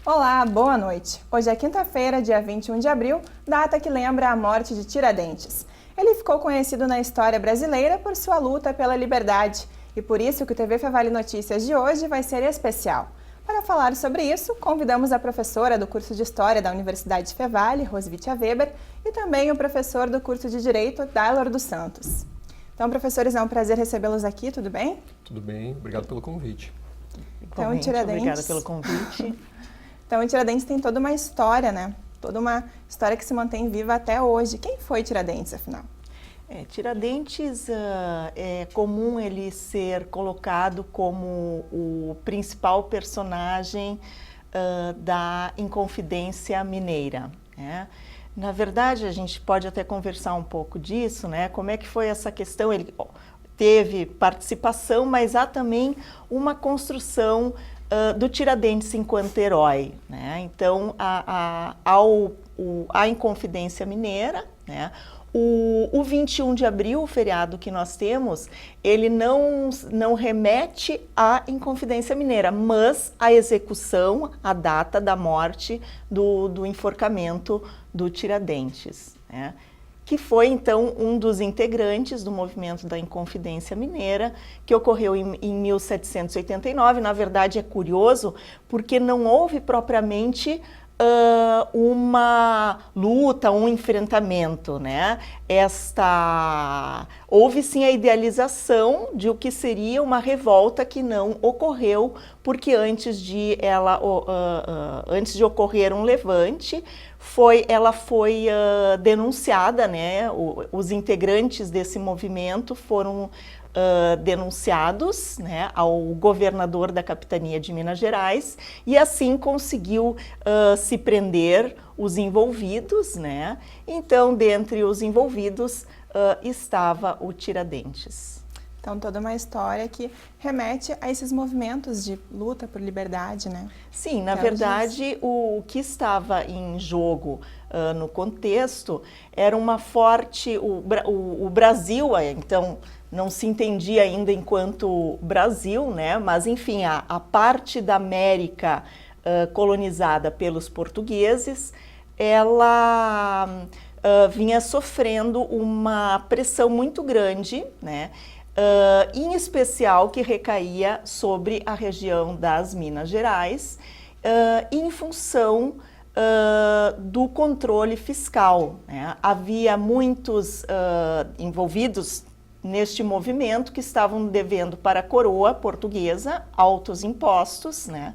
Olá, boa noite. Hoje é quinta-feira, dia 21 de abril, data que lembra a morte de Tiradentes. Ele ficou conhecido na história brasileira por sua luta pela liberdade e por isso que o TV Fevale Notícias de hoje vai ser especial. Para falar sobre isso, convidamos a professora do curso de História da Universidade de Fevale, Rosvitia Weber, e também o professor do curso de Direito, Dailor dos Santos. Então, professores, é um prazer recebê-los aqui, tudo bem? Tudo bem, obrigado pelo convite. Então, Tiradentes... Obrigada pelo convite. Então, Tiradentes tem toda uma história, né? Toda uma história que se mantém viva até hoje. Quem foi Tiradentes, afinal? Tiradentes, é comum ele ser colocado como o principal personagem da Inconfidência Mineira, né? Na verdade, a gente pode até conversar um pouco disso, né? Como é que foi essa questão? Ele teve participação, mas há também uma construção do Tiradentes enquanto herói, né? Então, a Inconfidência Mineira, né? O 21 de abril, o feriado que nós temos, ele não remete à Inconfidência Mineira, mas à execução, à data da morte do enforcamento do Tiradentes, né? Que foi, então, um dos integrantes do movimento da Inconfidência Mineira, que ocorreu em 1789. Na verdade, é curioso, porque não houve propriamente uma luta, um enfrentamento, né? Houve sim a idealização de o que seria uma revolta que não ocorreu, porque antes de ocorrer um levante, ela foi denunciada, né? Os integrantes desse movimento foram denunciados, né, ao governador da capitania de Minas Gerais, e assim conseguiu se prender os envolvidos, né? Então, dentre os envolvidos estava o Tiradentes. Então, toda uma história que remete a esses movimentos de luta por liberdade, né? Sim, na verdade, o que estava em jogo no contexto era uma forte... O Brasil, então, não se entendia ainda enquanto Brasil, né? Mas, enfim, a parte da América colonizada pelos portugueses, ela vinha sofrendo uma pressão muito grande, né? Em especial que recaía sobre a região das Minas Gerais, em função do controle fiscal, né? Havia muitos envolvidos neste movimento que estavam devendo para a coroa portuguesa altos impostos, né?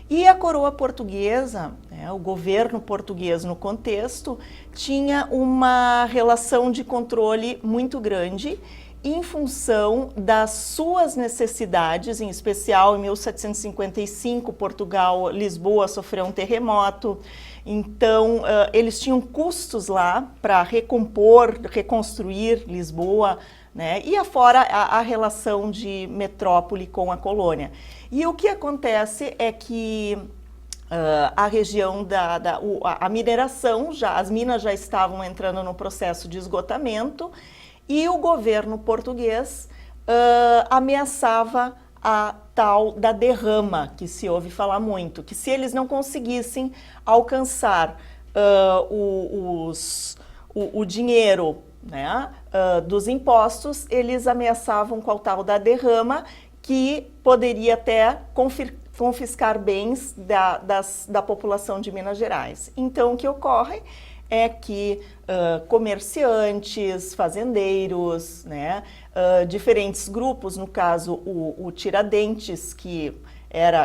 E a coroa portuguesa, né, o governo português no contexto, tinha uma relação de controle muito grande em função das suas necessidades, em especial em 1755, Lisboa sofreu um terremoto, então eles tinham custos lá para reconstruir Lisboa, né? E afora a relação de metrópole com a colônia. E o que acontece é que a região a mineração, as minas já estavam entrando no processo de esgotamento, e o governo português ameaçava a tal da derrama, que se ouve falar muito, que se eles não conseguissem alcançar o dinheiro, né, dos impostos, eles ameaçavam com a tal da derrama, que poderia até confiscar bens da população de Minas Gerais. Então, o que ocorre é que comerciantes, fazendeiros, né, diferentes grupos, no caso o Tiradentes, que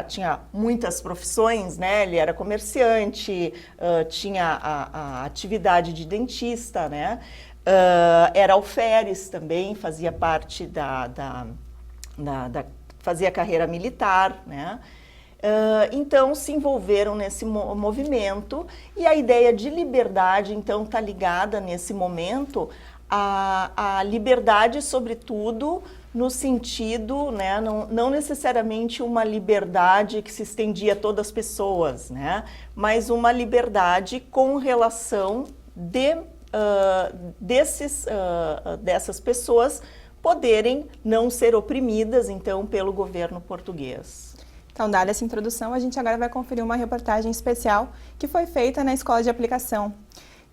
tinha muitas profissões, né, ele era comerciante, tinha a atividade de dentista, né, era alferes também, fazia parte fazia carreira militar, né. Então se envolveram nesse movimento, e a ideia de liberdade então está ligada nesse momento à liberdade, sobretudo no sentido, né, não necessariamente uma liberdade que se estendia a todas as pessoas, né, mas uma liberdade com relação dessas pessoas poderem não ser oprimidas então pelo governo português. Então, dada essa introdução, a gente agora vai conferir uma reportagem especial que foi feita na Escola de Aplicação.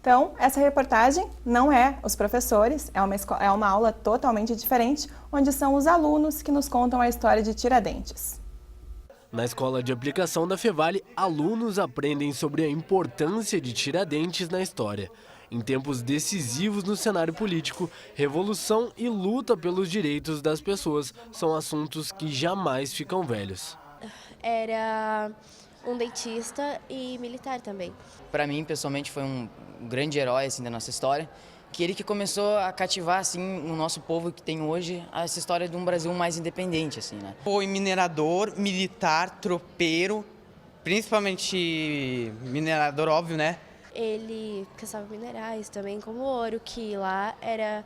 Então, essa reportagem não é os professores, é uma aula totalmente diferente, onde são os alunos que nos contam a história de Tiradentes. Na Escola de Aplicação da Fevale, alunos aprendem sobre a importância de Tiradentes na história. Em tempos decisivos no cenário político, revolução e luta pelos direitos das pessoas são assuntos que jamais ficam velhos. Era um dentista e militar também. Para mim, pessoalmente, foi um grande herói assim, da nossa história, que ele que começou a cativar assim, o nosso povo que tem hoje essa história de um Brasil mais independente. Assim, né? Foi minerador, militar, tropeiro, principalmente minerador, óbvio, né? Ele caçava minerais também, como ouro, que lá era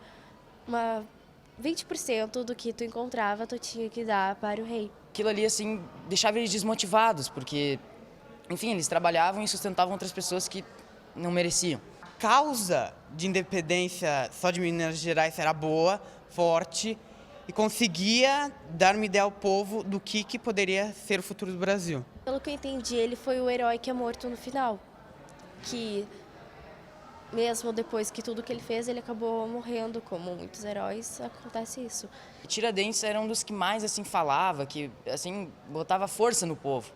20% do que tu encontrava, tu tinha que dar para o rei. Aquilo ali, assim, deixava eles desmotivados, porque, enfim, eles trabalhavam e sustentavam outras pessoas que não mereciam. A causa de independência só de Minas Gerais era boa, forte, e conseguia dar uma ideia ao povo do que poderia ser o futuro do Brasil. Pelo que eu entendi, ele foi o herói que é morto no final. Que mesmo depois que tudo que ele fez, ele acabou morrendo, como muitos heróis, acontece isso. Tiradentes era um dos que mais assim falava, que assim botava força no povo.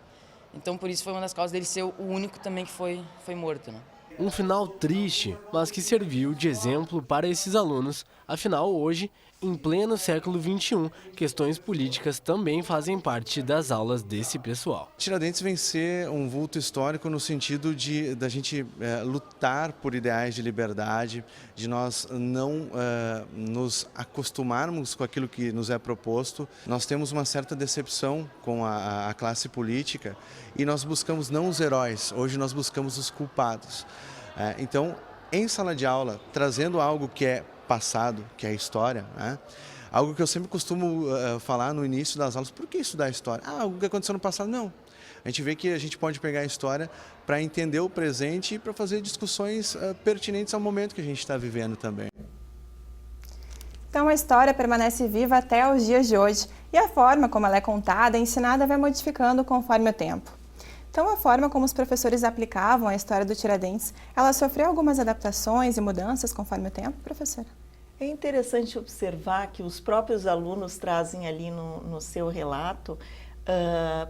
Então por isso foi uma das causas dele ser o único também que foi morto, né? Um final triste, mas que serviu de exemplo para esses alunos. Afinal, hoje, em pleno século XXI, questões políticas também fazem parte das aulas desse pessoal. Tiradentes vem ser um vulto histórico no sentido da gente lutar por ideais de liberdade, de nós não nos acostumarmos com aquilo que nos é proposto. Nós temos uma certa decepção com a classe política e nós buscamos não os heróis, hoje nós buscamos os culpados. Então, em sala de aula, trazendo algo que é passado, que é a história, né? Algo que eu sempre costumo falar no início das aulas: por que estudar história? Algo que aconteceu no passado? Não. A gente vê que a gente pode pegar a história para entender o presente e para fazer discussões pertinentes ao momento que a gente está vivendo também. Então, a história permanece viva até os dias de hoje e a forma como ela é contada e ensinada vai modificando conforme o tempo. Então, a forma como os professores aplicavam a história do Tiradentes, ela sofreu algumas adaptações e mudanças conforme o tempo, professora? É interessante observar que os próprios alunos trazem ali no seu relato,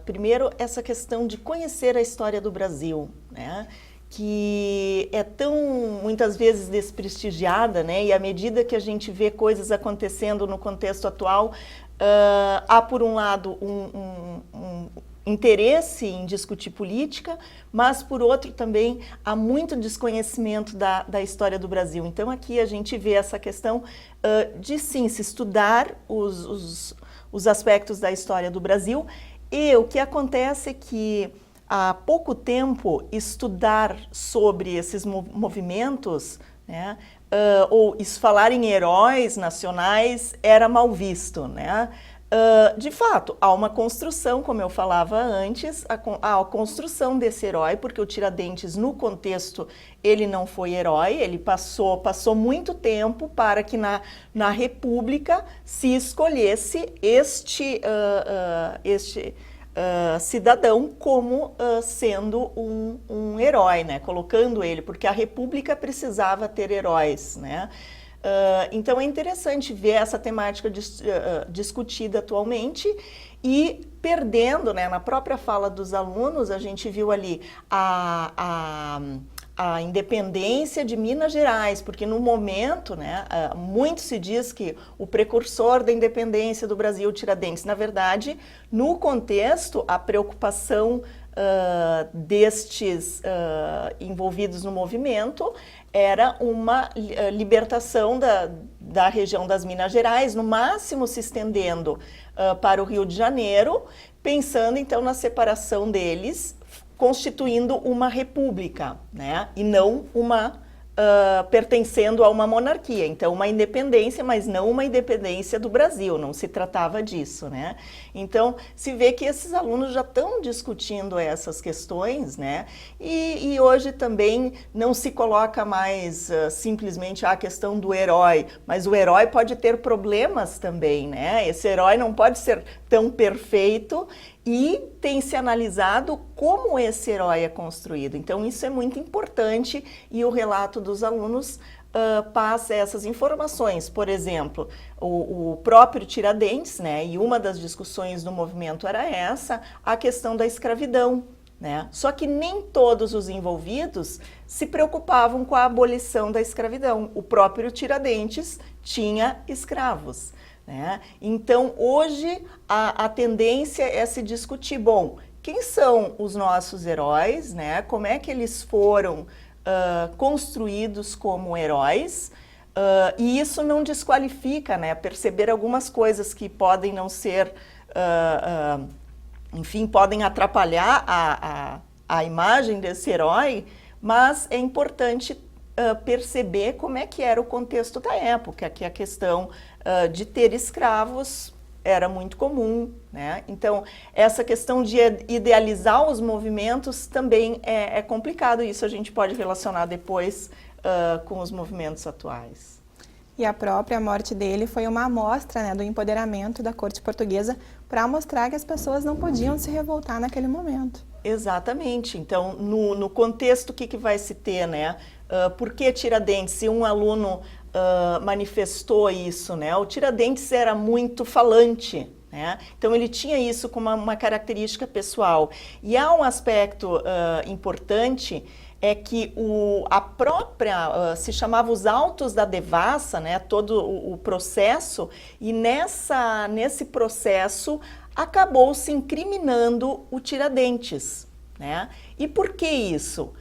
primeiro, essa questão de conhecer a história do Brasil, né? Que é tão, muitas vezes, desprestigiada, né? E à medida que a gente vê coisas acontecendo no contexto atual, há, por um lado, um interesse em discutir política, mas, por outro, também há muito desconhecimento da história do Brasil. Então, aqui a gente vê essa questão de, sim, se estudar os aspectos da história do Brasil. E o que acontece é que, há pouco tempo, estudar sobre esses movimentos, né, ou falar em heróis nacionais era mal visto, né? De fato, há uma construção, como eu falava antes, há a construção desse herói, porque o Tiradentes, no contexto, ele não foi herói, ele passou muito tempo para que na República se escolhesse este cidadão como sendo um herói, né? Colocando ele, porque a República precisava ter heróis, né? Então é interessante ver essa temática discutida atualmente e perdendo, né, na própria fala dos alunos, a gente viu ali a independência de Minas Gerais, porque no momento, né, muito se diz que o precursor da independência do Brasil, Tiradentes, na verdade, no contexto, a preocupação destes envolvidos no movimento era uma libertação da região das Minas Gerais, no máximo se estendendo para o Rio de Janeiro, pensando então na separação deles, constituindo uma república, né? E não pertencendo a uma monarquia. Então, uma independência, mas não uma independência do Brasil, não se tratava disso, né? Então, se vê que esses alunos já estão discutindo essas questões, né? E hoje também não se coloca mais simplesmente a questão do herói, mas o herói pode ter problemas também, né? Esse herói não pode ser tão perfeito e tem se analisado como esse herói é construído. Então, isso é muito importante e o relato dos alunos passa essas informações. Por exemplo, o próprio Tiradentes, né, e uma das discussões do movimento era essa, a questão da escravidão. Né? Só que nem todos os envolvidos se preocupavam com a abolição da escravidão. O próprio Tiradentes tinha escravos. Né? Então, hoje, a tendência é se discutir, bom, quem são os nossos heróis, né? Como é que eles foram construídos como heróis, e isso não desqualifica, né? Perceber algumas coisas que podem não ser, enfim, podem atrapalhar a imagem desse herói, mas é importante perceber como é que era o contexto da época, que a questão de ter escravos era muito comum, né? Então, essa questão de idealizar os movimentos também é complicado, isso a gente pode relacionar depois com os movimentos atuais. E a própria morte dele foi uma amostra, né, do empoderamento da corte portuguesa para mostrar que as pessoas não podiam se revoltar naquele momento. Exatamente. Então, no contexto, o que vai se ter, né? Por que Tiradentes? Se um aluno manifestou isso, né? O Tiradentes era muito falante, né? Então, ele tinha isso como uma característica pessoal. E há um aspecto importante, é que a própria, se chamava os autos da devassa, né? Todo o processo, e nesse processo acabou se incriminando o Tiradentes, né? E por que isso?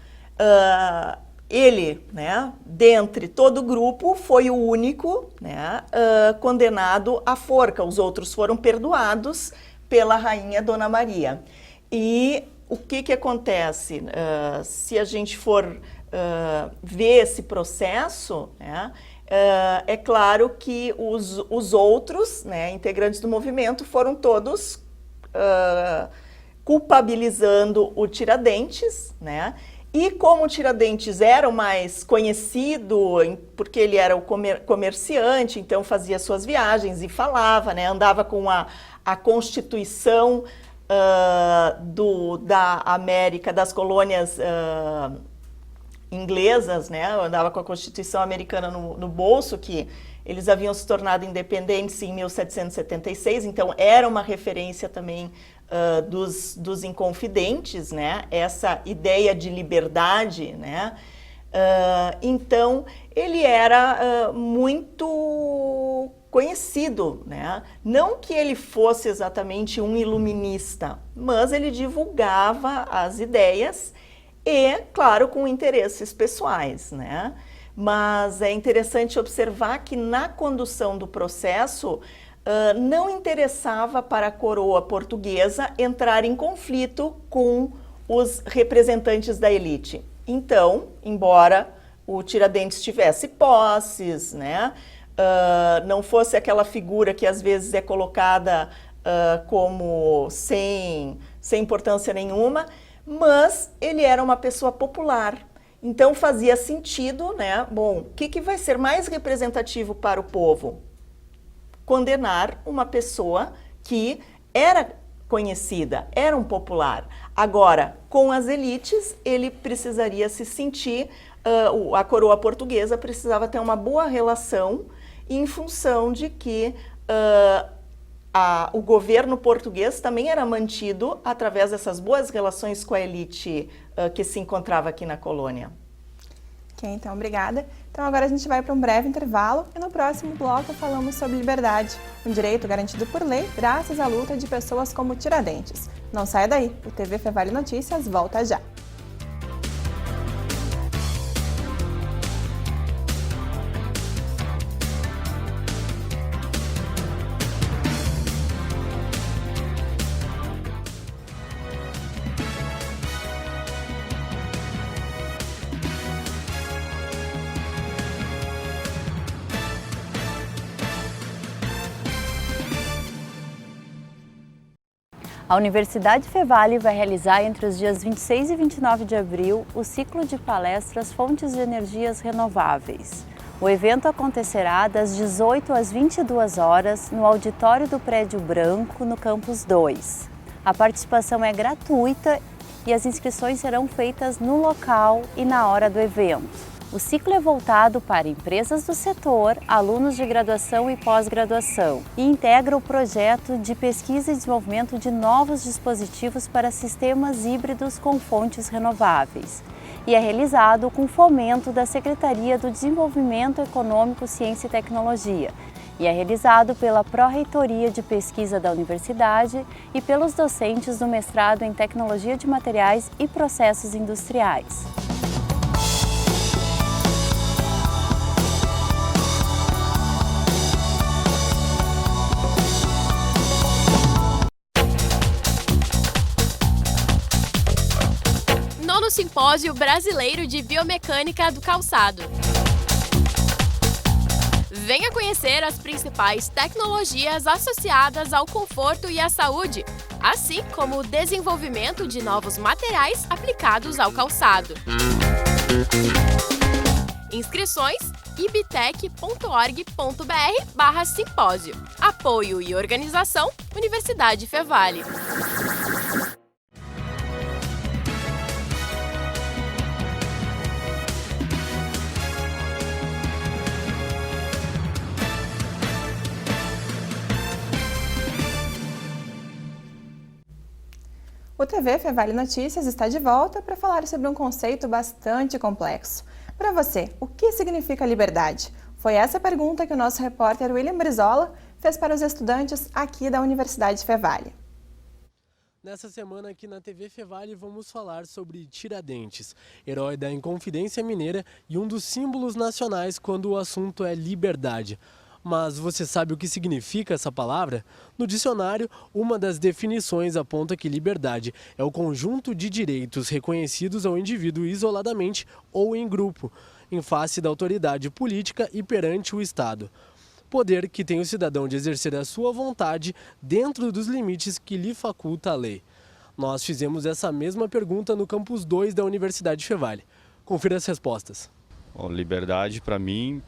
Ele, né, dentre todo o grupo, foi o único, né, condenado à forca. Os outros foram perdoados pela rainha Dona Maria. E o que acontece? Se a gente for ver esse processo, né, é claro que os outros, né, integrantes do movimento foram todos culpabilizando o Tiradentes, né? E como o Tiradentes era o mais conhecido, porque ele era o comerciante, então fazia suas viagens e falava, né? Andava com a Constituição da América, das colônias inglesas, né? Andava com a Constituição americana no bolso, que eles haviam se tornado independentes em 1776, então era uma referência também dos Inconfidentes, né? Essa ideia de liberdade, né? Então, ele era muito conhecido, né? Não que ele fosse exatamente um iluminista, mas ele divulgava as ideias e, claro, com interesses pessoais, né? Mas é interessante observar que na condução do processo não interessava para a coroa portuguesa entrar em conflito com os representantes da elite. Então, embora o Tiradentes tivesse posses, né, não fosse aquela figura que às vezes é colocada como sem importância nenhuma, mas ele era uma pessoa popular. Então fazia sentido, né? Bom, o que vai ser mais representativo para o povo? Condenar uma pessoa que era conhecida, era um popular. Agora, com as elites, ele precisaria se sentir, a coroa portuguesa precisava ter uma boa relação em função de que o governo português também era mantido através dessas boas relações com a elite que se encontrava aqui na colônia. Ok, então, obrigada. Então agora a gente vai para um breve intervalo e no próximo bloco falamos sobre liberdade, um direito garantido por lei graças à luta de pessoas como Tiradentes. Não saia daí, o TV Fevale Notícias volta já. A Universidade Fevale vai realizar entre os dias 26 e 29 de abril o ciclo de palestras Fontes de Energias Renováveis. O evento acontecerá das 18 às 22 horas no auditório do Prédio Branco, no Campus 2. A participação é gratuita e as inscrições serão feitas no local e na hora do evento. O ciclo é voltado para empresas do setor, alunos de graduação e pós-graduação e integra o projeto de pesquisa e desenvolvimento de novos dispositivos para sistemas híbridos com fontes renováveis. E é realizado com fomento da Secretaria do Desenvolvimento Econômico, Ciência e Tecnologia. E é realizado pela Pró-Reitoria de Pesquisa da Universidade e pelos docentes do mestrado em Tecnologia de Materiais e Processos Industriais. No Simpósio Brasileiro de Biomecânica do Calçado. Venha conhecer as principais tecnologias associadas ao conforto e à saúde, assim como o desenvolvimento de novos materiais aplicados ao calçado. Inscrições ibtec.org.br/simpósio. Apoio e organização Universidade Fevale. O TV Fevale Notícias está de volta para falar sobre um conceito bastante complexo. Para você, o que significa liberdade? Foi essa a pergunta que o nosso repórter William Brizola fez para os estudantes aqui da Universidade Fevale. Nessa semana aqui na TV Fevale vamos falar sobre Tiradentes, herói da Inconfidência Mineira e um dos símbolos nacionais quando o assunto é liberdade. Mas você sabe o que significa essa palavra? No dicionário, uma das definições aponta que liberdade é o conjunto de direitos reconhecidos ao indivíduo isoladamente ou em grupo, em face da autoridade política e perante o Estado. Poder que tem o cidadão de exercer a sua vontade dentro dos limites que lhe faculta a lei. Nós fizemos essa mesma pergunta no campus 2 da Universidade Fevale. Confira as respostas. Bom, liberdade, para mim,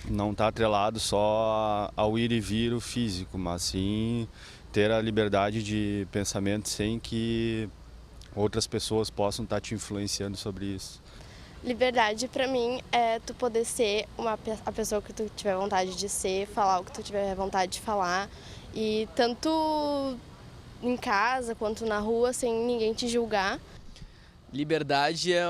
não está atrelado só ao ir e vir o físico, mas sim ter a liberdade de pensamento sem que outras pessoas possam estar te influenciando sobre isso. Liberdade para mim é tu poder ser a pessoa que tu tiver vontade de ser, falar o que tu tiver vontade de falar, e tanto em casa quanto na rua sem ninguém te julgar. Liberdade é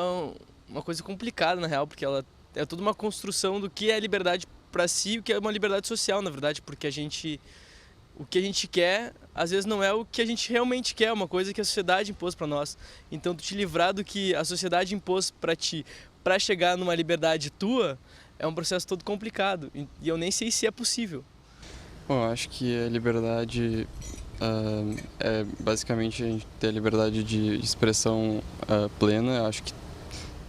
uma coisa complicada na real, porque ela é toda uma construção do que é liberdade para si, o que é uma liberdade social, na verdade, porque o que a gente quer, às vezes não é o que a gente realmente quer, é uma coisa que a sociedade impôs para nós. Então, tu te livrar do que a sociedade impôs para ti, para chegar numa liberdade tua, é um processo todo complicado, e eu nem sei se é possível. Bom, eu acho que a liberdade é basicamente a gente ter a liberdade de expressão plena. Eu acho que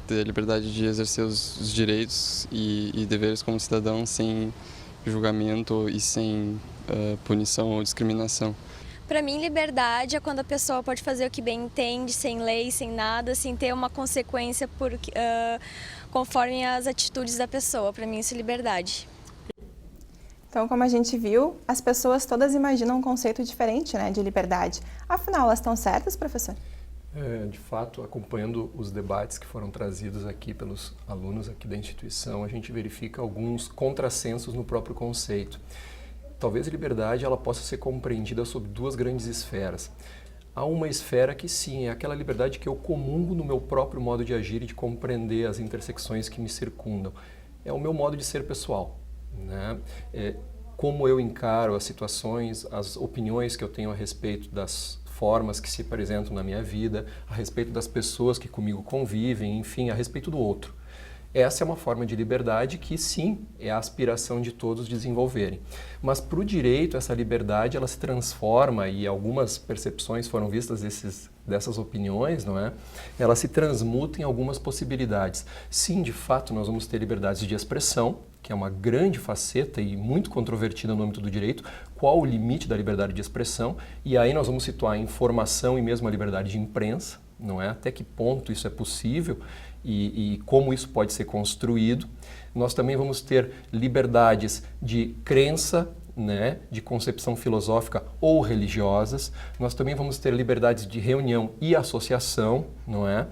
ter a liberdade de exercer os direitos e deveres como cidadão sem julgamento e sem punição ou discriminação. Para mim, liberdade é quando a pessoa pode fazer o que bem entende, sem lei, sem nada, sem ter uma consequência conforme as atitudes da pessoa. Para mim, isso é liberdade. Então, como a gente viu, as pessoas todas imaginam um conceito diferente, né, de liberdade. Afinal, elas estão certas, professor? De fato, acompanhando os debates que foram trazidos aqui pelos alunos aqui da instituição, a gente verifica alguns contrassensos no próprio conceito. Talvez a liberdade ela possa ser compreendida sob duas grandes esferas. Há uma esfera que sim, é aquela liberdade que eu comungo no meu próprio modo de agir e de compreender as intersecções que me circundam. É o meu modo de ser pessoal, né? Como eu encaro as situações, as opiniões que eu tenho a respeito das formas que se apresentam na minha vida, a respeito das pessoas que comigo convivem, enfim, a respeito do outro. Essa é uma forma de liberdade que, sim, é a aspiração de todos desenvolverem. Mas para o direito, essa liberdade ela se transforma, e algumas percepções foram vistas dessas opiniões, não é? Ela se transmuta em algumas possibilidades. Sim, de fato, nós vamos ter liberdades de expressão, que é uma grande faceta e muito controvertida no âmbito do direito. Qual o limite da liberdade de expressão? E aí nós vamos situar a informação e mesmo a liberdade de imprensa, não é? Até que ponto isso é possível e como isso pode ser construído. Nós também vamos ter liberdades de crença, né, de concepção filosófica ou religiosas. Nós também vamos ter liberdades de reunião e associação, não é?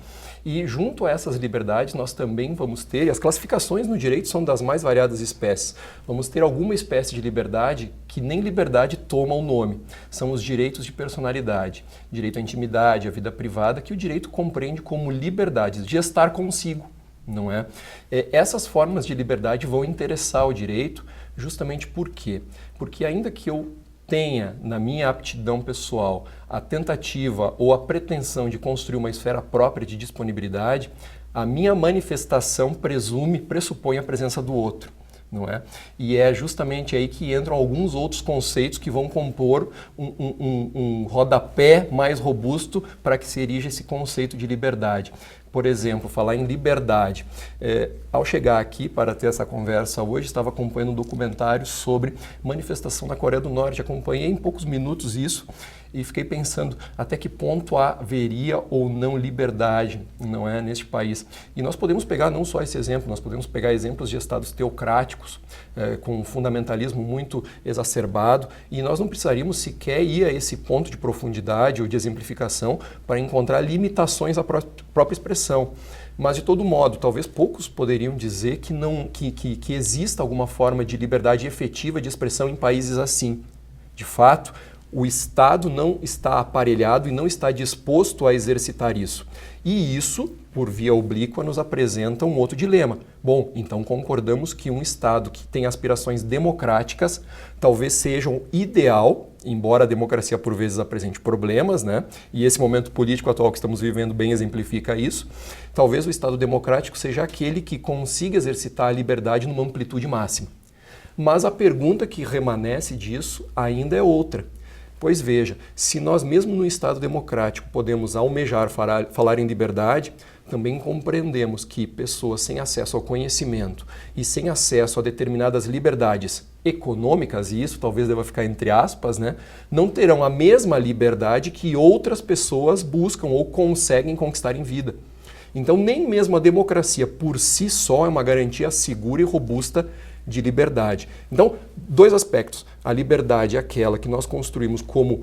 E junto a essas liberdades nós também vamos ter, e as classificações no direito são das mais variadas espécies, vamos ter alguma espécie de liberdade que nem liberdade toma o nome. São os direitos de personalidade, direito à intimidade, à vida privada, que o direito compreende como liberdades de estar consigo, não é? Essas formas de liberdade vão interessar o direito justamente por quê? Porque ainda que eu tenha na minha aptidão pessoal a tentativa ou a pretensão de construir uma esfera própria de disponibilidade, a minha manifestação pressupõe a presença do outro, não é? E é justamente aí que entram alguns outros conceitos que vão compor um rodapé mais robusto para que se erija esse conceito de liberdade. Por exemplo, falar em liberdade. Ao chegar aqui para ter essa conversa hoje, estava acompanhando um documentário sobre manifestação na Coreia do Norte. Acompanhei em poucos minutos isso e fiquei pensando até que ponto haveria ou não liberdade, não é, neste país. E nós podemos pegar não só esse exemplo, nós podemos pegar exemplos de estados teocráticos, com um fundamentalismo muito exacerbado, e nós não precisaríamos sequer ir a esse ponto de profundidade ou de exemplificação para encontrar limitações à própria expressão. Mas, de todo modo, talvez poucos poderiam dizer que exista alguma forma de liberdade efetiva de expressão em países assim. De fato, o Estado não está aparelhado e não está disposto a exercitar isso. E isso, por via oblíqua, nos apresenta um outro dilema. Bom, então concordamos que um Estado que tem aspirações democráticas talvez seja um ideal, embora a democracia por vezes apresente problemas, né? E esse momento político atual que estamos vivendo bem exemplifica isso. Talvez o Estado democrático seja aquele que consiga exercitar a liberdade numa amplitude máxima. Mas a pergunta que remanesce disso ainda é outra. Pois veja, se nós mesmo no Estado democrático podemos almejar falar em liberdade, também compreendemos que pessoas sem acesso ao conhecimento e sem acesso a determinadas liberdades econômicas, e isso talvez deva ficar entre aspas, né, não terão a mesma liberdade que outras pessoas buscam ou conseguem conquistar em vida. Então, nem mesmo a democracia por si só é uma garantia segura e robusta de liberdade. Então, dois aspectos. A liberdade é aquela que nós construímos como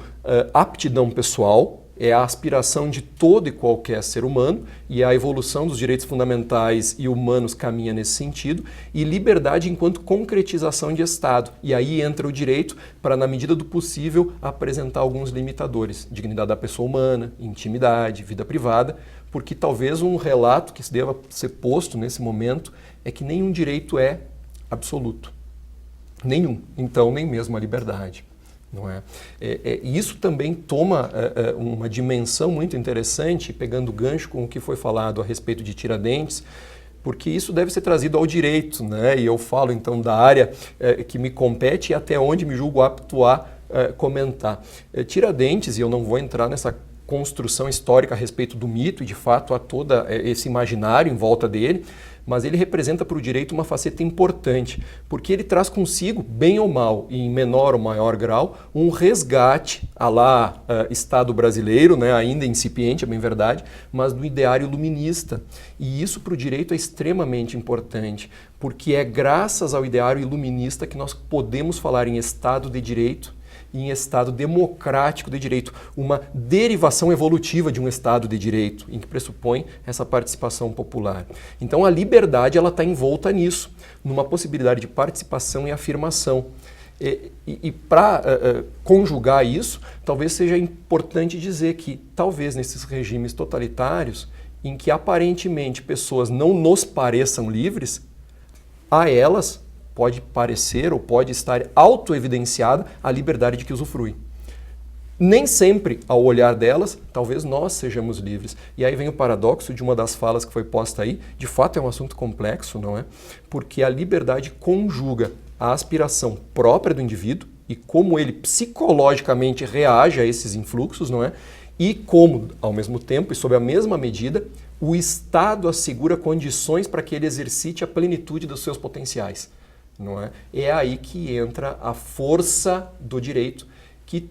aptidão pessoal, é a aspiração de todo e qualquer ser humano, e a evolução dos direitos fundamentais e humanos caminha nesse sentido, e liberdade enquanto concretização de Estado. E aí entra o direito para, na medida do possível, apresentar alguns limitadores. Dignidade da pessoa humana, intimidade, vida privada, porque talvez um relato que deva ser posto nesse momento é que nenhum direito é absoluto. Nenhum. Então, nem mesmo a liberdade. Não é? Isso também toma uma dimensão muito interessante, pegando gancho com o que foi falado a respeito de Tiradentes, porque isso deve ser trazido ao direito, né? E eu falo então da área que me compete e até onde me julgo apto a comentar. Tiradentes, e eu não vou entrar nessa construção histórica a respeito do mito e de fato a todo esse imaginário em volta dele, mas ele representa para o direito uma faceta importante, porque ele traz consigo, bem ou mal, e em menor ou maior grau, um resgate à la Estado brasileiro, né, ainda incipiente, é bem verdade, mas do ideário iluminista. E isso para o direito é extremamente importante, porque é graças ao ideário iluminista que nós podemos falar em Estado de Direito, em Estado democrático de direito, uma derivação evolutiva de um Estado de direito, em que pressupõe essa participação popular. Então a liberdade ela está envolta nisso, numa possibilidade de participação e afirmação. E para conjugar isso, talvez seja importante dizer que, talvez nesses regimes totalitários, em que aparentemente pessoas não nos pareçam livres, a elas pode parecer ou pode estar auto-evidenciada a liberdade de que usufruem. Nem sempre, ao olhar delas, talvez nós sejamos livres. E aí vem o paradoxo de uma das falas que foi posta aí, de fato é um assunto complexo, não é? Porque a liberdade conjuga a aspiração própria do indivíduo e como ele psicologicamente reage a esses influxos, não é? E como, ao mesmo tempo e sob a mesma medida, o Estado assegura condições para que ele exercite a plenitude dos seus potenciais. Não é? É aí que entra a força do direito, que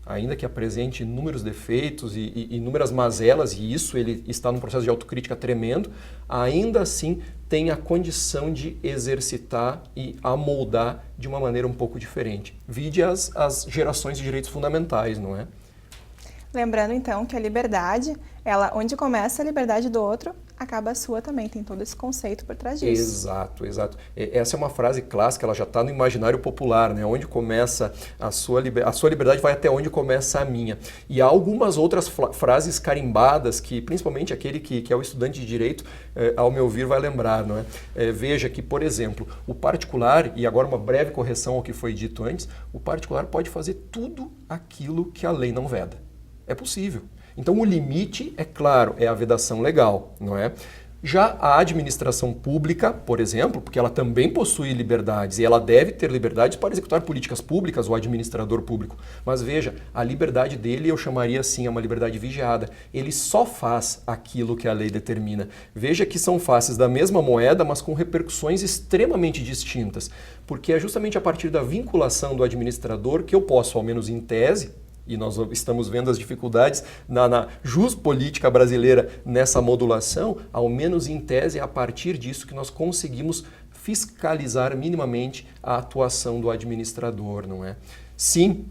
ainda que apresente inúmeros defeitos e inúmeras mazelas, e isso ele está num processo de autocrítica tremendo, ainda assim tem a condição de exercitar e amoldar de uma maneira um pouco diferente. Vide as gerações de direitos fundamentais, não é? Lembrando, então, que a liberdade, onde começa a liberdade do outro, acaba a sua também. Tem todo esse conceito por trás disso. Exato, exato. Essa é uma frase clássica, ela já está no imaginário popular, né? Onde começa a sua liberdade vai até onde começa a minha. E há algumas outras frases carimbadas que, principalmente aquele que é o estudante de direito, ao meu ver, vai lembrar, não é? Veja que, por exemplo, o particular, e agora uma breve correção ao que foi dito antes, o particular pode fazer tudo aquilo que a lei não veda. É possível. Então o limite, é claro, é a vedação legal, não é? Já a administração pública, por exemplo, porque ela também possui liberdades e ela deve ter liberdades para executar políticas públicas, o administrador público. Mas veja, a liberdade dele eu chamaria assim, é uma liberdade vigiada. Ele só faz aquilo que a lei determina. Veja que são faces da mesma moeda, mas com repercussões extremamente distintas. Porque é justamente a partir da vinculação do administrador que eu posso, ao menos em tese, e nós estamos vendo as dificuldades na juspolítica brasileira nessa modulação, ao menos em tese, é a partir disso que nós conseguimos fiscalizar minimamente a atuação do administrador, não é? Sim,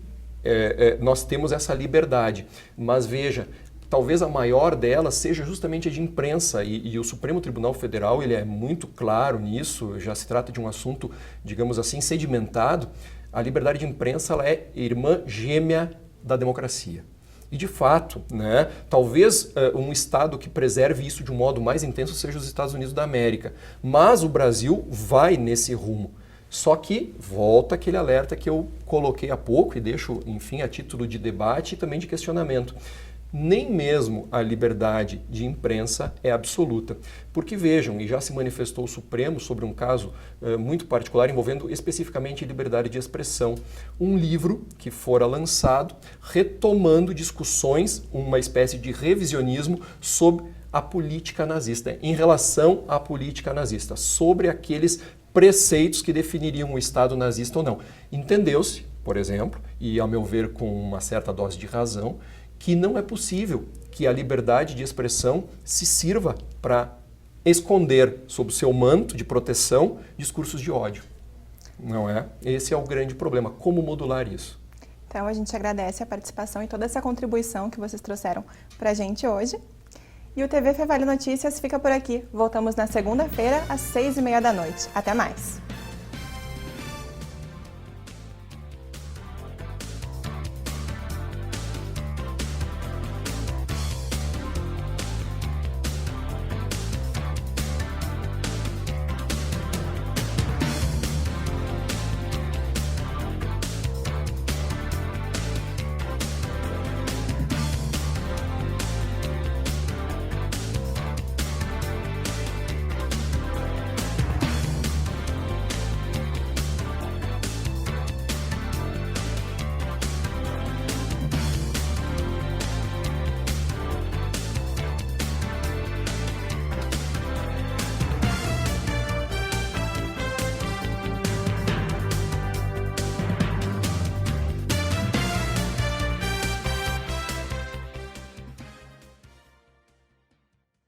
nós temos essa liberdade, mas veja, talvez a maior delas seja justamente a de imprensa e o Supremo Tribunal Federal ele é muito claro nisso, já se trata de um assunto, digamos assim, sedimentado. A liberdade de imprensa ela é irmã gêmea da democracia. E de fato, né, talvez um Estado que preserve isso de um modo mais intenso seja os Estados Unidos da América. Mas o Brasil vai nesse rumo. Só que volta aquele alerta que eu coloquei há pouco e deixo, enfim, a título de debate e também de questionamento. Nem mesmo a liberdade de imprensa é absoluta. Porque vejam, e já se manifestou o Supremo sobre um caso muito particular envolvendo especificamente liberdade de expressão. Um livro que fora lançado retomando discussões, uma espécie de revisionismo sobre a política nazista, em relação à política nazista, sobre aqueles preceitos que definiriam o Estado nazista ou não. Entendeu-se, por exemplo, e ao meu ver com uma certa dose de razão, que não é possível que a liberdade de expressão se sirva para esconder sob o seu manto de proteção discursos de ódio. Não é? Esse é o grande problema. Como modular isso? Então a gente agradece a participação e toda essa contribuição que vocês trouxeram para a gente hoje. E o TV Fevale Notícias fica por aqui. Voltamos na segunda-feira às 6h30 da noite. Até mais!